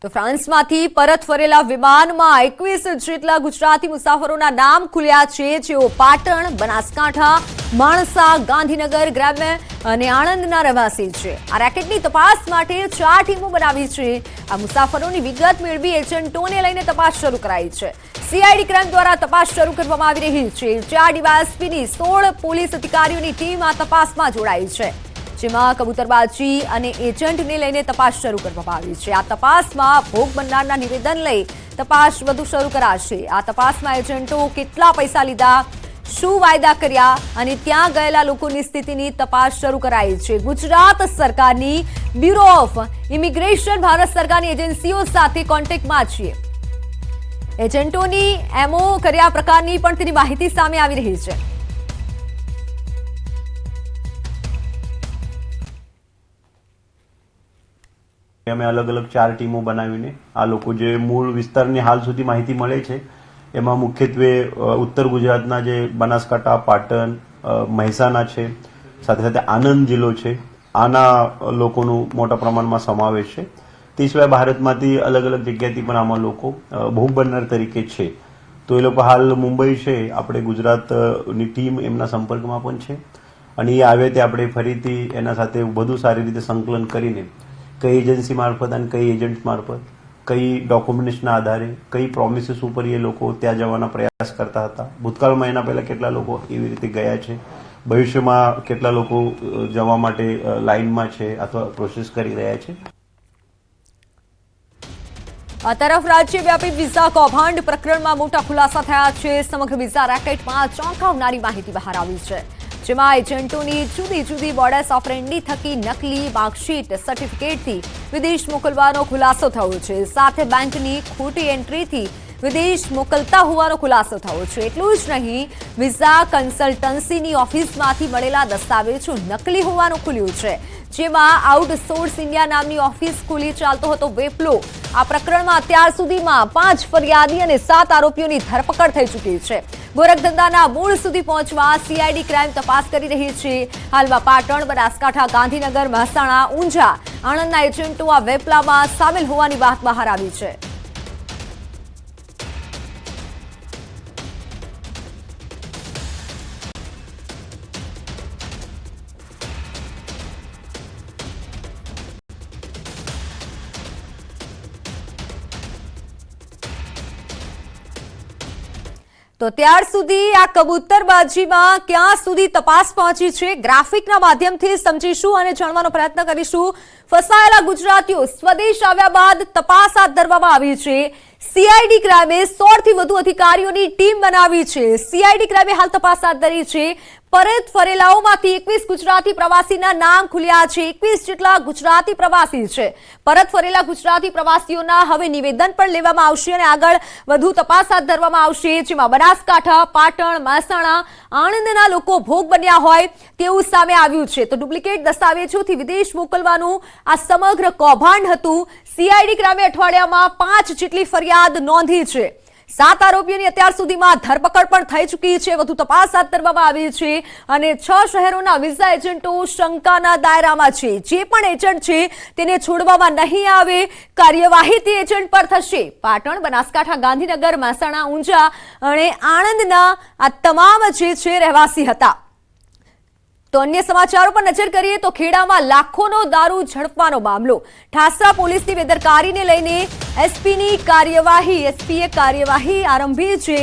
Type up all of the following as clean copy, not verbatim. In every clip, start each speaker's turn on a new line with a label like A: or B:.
A: તો ફ્રાન્સમાંથી પરત ફરેલા વિમાનમાં 21 જેટલા ગુજરાતી મુસાફરોના નામ ખુલ્યા છે, જેઓ પાટણ, બનાસકાંઠા, માણસા, ગાંધીનગર ગ્રામ્ય અને આણંદના રહેવાસી છે. આ રેકેટની તપાસ માટે 4 ટીમો બનાવી છે. આ મુસાફરોની વિગત મેળવી એજન્ટોને લઈને તપાસ શરૂ કરાઈ છે. સીઆઈડી ક્રાઇમ દ્વારા તપાસ શરૂ કરવામાં આવી રહી છે. 4 ડીવાયએસપીની 16 પોલીસ અધિકારીઓની ટીમ આ તપાસમાં જોડાઈ છે, જેમાં કબૂતરબાજી અને એજન્ટને લઈને તપાસ શરૂ કરવામાં આવી છે. આ તપાસમાં ભોગ બનનારના નિવેદન લઈ તપાસ વધુ શરૂ કરાશે. આ તપાસમાં એજન્ટો કેટલા પૈસા લીધા, શું વાયદા કર્યા અને ત્યાં ગયેલા લોકોની સ્થિતિની તપાસ શરૂ કરાઈ છે. ગુજરાત સરકારની બ્યુરો ઓફ ઇમિગ્રેશન ભારત સરકારની એજન્સીઓ સાથે કોન્ટેક્ટમાં છે. એજન્ટોની એમઓ કર્યા પ્રકારની પણ તેની માહિતી સામે આવી રહી છે.
B: અમે અલગ અલગ 4 ટીમો બનાવીને આ લોકો જે મૂળ વિસ્તારની હાલ સુધી માહિતી મળે છે એમાં મુખ્યત્વે ઉત્તર ગુજરાતના જે બનાસકાંઠા, પાટણ, મહેસાણા છે, સાથે સાથે આણંદ જિલ્લો છે, આના લોકોનું મોટા પ્રમાણમાં સમાવેશ છે. તે સિવાય ભારતમાંથી અલગ અલગ જગ્યાથી પણ આમાં લોકો ભોગ બનનાર તરીકે છે. તો એ લોકો હાલ મુંબઈ છે, આપણે ગુજરાતની ટીમ એમના સંપર્કમાં પણ છે અને એ આવે તે આપણે ફરીથી એના સાથે વધુ સારી રીતે સંકલન કરીને કઈ એજન્સી મારફત અને કઈ એજન્ટ મારફત, કઈ ડોક્યુમેન્ટ્સના આધારે, કઈ પ્રોમિસીસ ઉપર એ લોકો ત્યાં જવાના પ્રયાસ કરતા હતા, ભૂતકાળમાં એના પહેલા કેટલા લોકો એવી રીતે ગયા છે, ભવિષ્યમાં કેટલા લોકો જવા માટે લાઇનમાં છે અથવા પ્રોસેસ કરી રહ્યા છે.
A: આ તરફ રાજ્યવ્યાપી વિઝા કૌભાંડ પ્રકરણમાં મોટા ખુલાસા થયા છે. સમગ્ર વિઝા રેકેટમાં ચોંકાવનારી માહિતી બહાર આવી છે, જેમાં એજન્ટોની જુદી જુદી મોડસ ઓપરેન્ડી થકી નકલી માર્કશીટ, સર્ટિફિકેટથી વિદેશ મોકલવાનો ખુલાસો થયો છે. સાથે બેંકની ખોટી એન્ટ્રીથી વિદેશ મોકલતા હોવાનો ખુલાસો થયો છે. એટલું જ નહીં, વિઝા કન્સલ્ટન્સીની ઓફિસમાંથી મળેલા દસ્તાવેજો નકલી હોવાનું ખુલ્યું છે, જેમાં આઉટસોર્સ ઇન્ડિયા નામની ઓફિસ ખોલી ચાલતો હતો વેપલો. આ પ્રકરણમાં અત્યાર સુધીમાં 5 ફરિયાદી અને 7 આરોપીઓની ધરપકડ થઈ ચૂકી છે. ગોરખધંધાના મૂળ સુધી પહોંચવા સીઆઈડી ક્રાઇમ તપાસ કરી રહી છે. હાલમાં પાટણ, બનાસકાંઠા, ગાંધીનગર, મહેસાણા, ઊંઝા, આણંદના એજન્ટો આ વેપલામાં સામેલ હોવાની વાત બહાર આવી છે. તો ત્યાર સુધી આ કબૂતરબાજીમાં ક્યાં સુધી તપાસ પહોંચી છે, ગ્રાફિકના માધ્યમથી સમજીશું અને જાણવાનો પ્રયત્ન કરીશું. ફસાયેલા ગુજરાતીઓ સ્વદેશ આવ્યા બાદ તપાસ હાથ ધરવામાં આવી છે. સીઆઈડી ક્રાઇમે 100 થી વધુ અધિકારીઓની ટીમ બનાવી છે. સીઆઈડી ક્રાઇમે હાલ તપાસ હાથ ધરી છે. પરત ફરેલાઓમાંથી 21 ગુજરાતી પ્રવાસીના નામ ખુલ્યા છે. 21 જેટલા ગુજરાતી પ્રવાસી છે. પરત ફરેલા ગુજરાતી પ્રવાસીઓના હવે નિવેદન પણ લેવામાં આવશે અને આગળ વધુ તપાસ હાથ ધરવામાં આવશે, જેમાં બનાસકાંઠા, પાટણ, મહેસાણા, આણંદના લોકો ભોગ બન્યા હોય તેવું સામે આવ્યું છે. તો ડુપ્લિકેટ દસ્તાવેજોથી વિદેશ મોકલવાનું આ સમગ્ર કૌભાંડ હતું. સીઆઈડી ક્રાઇમે અઠવાડિયામાં 5 જેટલી ફરિયાદ નોંધી છે. 7 આરોપીઓની અત્યાર સુધીમાં ધરપકડ પણ થઈ ચૂકી છે. વધુ તપાસ હાથ ધરવામાં આવી છે અને 6 શહેરોના વિઝા એજન્ટો શંકાના દાયરામાં છે. જે પણ એજન્ટ છે તેને છોડવામાં નહીં આવે. કાર્યવાહી તે એજન્ટ પર થશે. પાટણ, બનાસકાંઠા, ગાંધીનગર, મહેસાણા, ઊંઝા અને આણંદના આ તમામ જે છે રહેવાસી હતા. તો અન્ય સમાચારો પર નજર કરીએ તો ખેડામાં લાખોનો દારૂ ઝડપવાનો મામલો. ઠાસરા પોલીસની બેદરકારીને લઈને એસપીએ કાર્યવાહી આરંભી છે.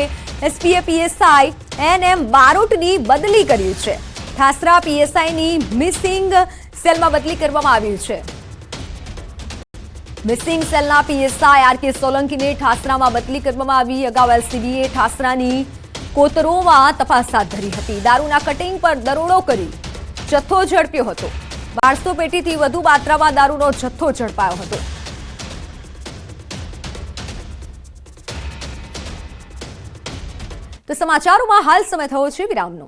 A: એસપીએ પીએસઆઈ એનએમ બારોટની બદલી કરી છે. ઠાસરા પીએસઆઈની મિસિંગ સેલમાં બદલી કરવામાં આવી છે. મિસિંગ સેલના પીએસઆઈ આરકે સોલંકીને ઠાસરામાં બદલી કરવામાં આવી. અગાઉ એલસીબીએ ઠાસરાની કોતરોમાં તપાસ હાથ ધરી હતી. દારૂના કટિંગ પર દરોડો કરી જથ્થો ઝડપ્યો હતો. 1200 પેટીથી વધુ માત્રામાં દારૂનો જથ્થો ઝડપાયો હતો. તો સમાચારોમાં હાલ સમય થયો છે વિરામનો.